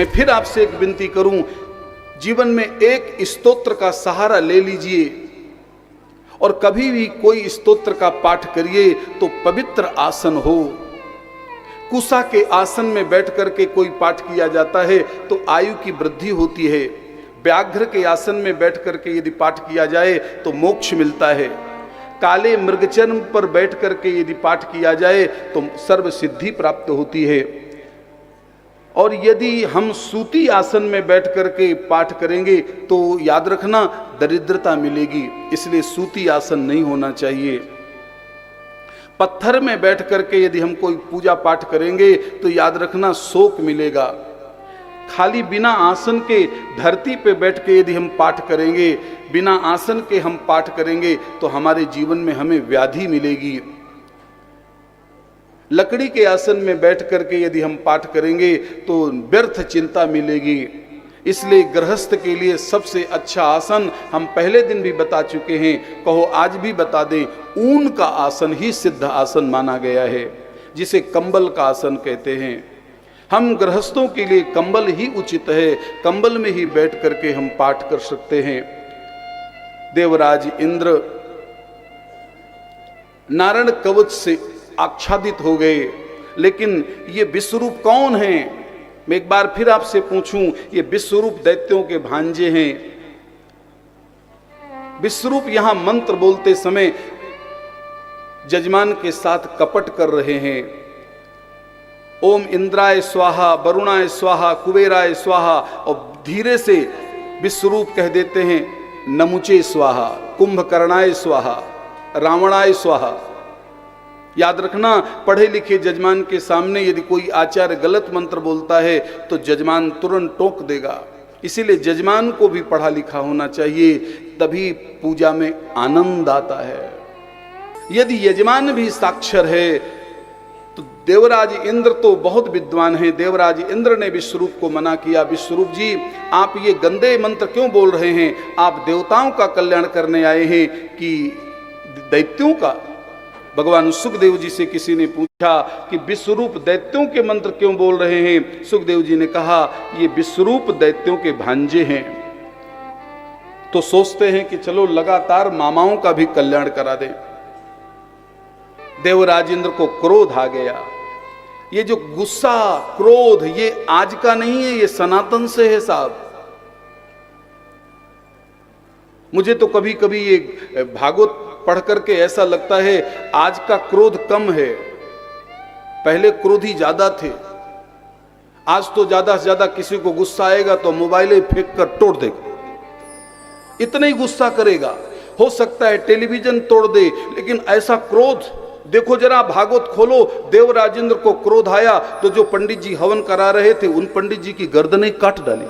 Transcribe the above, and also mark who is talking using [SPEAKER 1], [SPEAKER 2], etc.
[SPEAKER 1] मैं फिर आपसे एक विनती करूं, जीवन में एक स्तोत्र का सहारा ले लीजिए और कभी भी कोई स्तोत्र का पाठ करिए तो पवित्र आसन हो। कुसा के आसन में बैठ करके कोई पाठ किया जाता है तो आयु की वृद्धि होती है। व्याघ्र के आसन में बैठ करके यदि पाठ किया जाए तो मोक्ष मिलता है। काले मृगचर्म पर बैठ करके यदि पाठ किया जाए तो सर्व सिद्धि प्राप्त होती है। और यदि हम सूती आसन में बैठ करके पाठ करेंगे तो याद रखना दरिद्रता मिलेगी, इसलिए सूती आसन नहीं होना चाहिए। पत्थर में बैठ करके यदि हम कोई पूजा पाठ करेंगे तो याद रखना शोक मिलेगा। खाली बिना आसन के धरती पे बैठ के यदि हम पाठ करेंगे, बिना आसन के हम पाठ करेंगे तो हमारे जीवन में हमें व्याधि मिलेगी। लकड़ी के आसन में बैठ करके यदि हम पाठ करेंगे तो व्यर्थ चिंता मिलेगी। इसलिए गृहस्थ के लिए सबसे अच्छा आसन हम पहले दिन भी बता चुके हैं, कहो आज भी बता दें, ऊन का आसन ही सिद्ध आसन माना गया है, जिसे कंबल का आसन कहते हैं। हम गृहस्थों के लिए कंबल ही उचित है, कंबल में ही बैठ करके हम पाठ कर सकते हैं। देवराज इंद्र नारायण कवच से आच्छादित हो गए, लेकिन ये विश्वरूप कौन हैं? मैं एक बार फिर आपसे पूछूं, ये विश्वरूप दैत्यों के भांजे हैं। विश्वरूप यहां मंत्र बोलते समय जजमान के साथ कपट कर रहे हैं। ओम इंद्राय स्वाहा, वरुणाय स्वाहा, कुबेराय स्वाहा, और धीरे से विश्वरूप कह देते हैं नमुचे स्वाहा, कुंभकर्णाय स्वाहा, रावणाय स्वाहा। याद रखना, पढ़े लिखे जजमान के सामने यदि कोई आचार्य गलत मंत्र बोलता है तो जजमान तुरंत टोक देगा। इसीलिए जजमान को भी पढ़ा लिखा होना चाहिए, तभी पूजा में आनंद आता है। यदि यजमान भी साक्षर है तो देवराज इंद्र तो बहुत विद्वान हैं। देवराज इंद्र ने विश्वरूप को मना किया, विश्वरूप जी आप ये गंदे मंत्र क्यों बोल रहे हैं? आप देवताओं का कल्याण करने आए हैं कि दैत्यों का? भगवान सुखदेव जी से किसी ने पूछा कि विश्वरूप दैत्यों के मंत्र क्यों बोल रहे हैं? सुखदेव जी ने कहा ये विश्वरूप दैत्यों के भांजे हैं। तो सोचते हैं कि चलो लगातार मामाओं का भी कल्याण करा दें। देवराज इंद्र को क्रोध आ गया। ये जो गुस्सा क्रोध ये आज का नहीं है, ये सनातन से है साहब। मुझे तो कभी कभी ये भागवत पढ़ करके ऐसा लगता है आज का क्रोध कम है, पहले क्रोधी ज्यादा थे। आज तो ज्यादा से ज्यादा किसी को गुस्सा आएगा तो मोबाइल फेंक कर तोड़ देगा, इतना ही गुस्सा करेगा। हो सकता है टेलीविजन तोड़ दे, लेकिन ऐसा क्रोध देखो जरा, भागवत खोलो। देवराजेंद्र को क्रोध आया तो जो पंडित जी हवन करा रहे थे उन पंडित जी की गर्दनें काट डाली।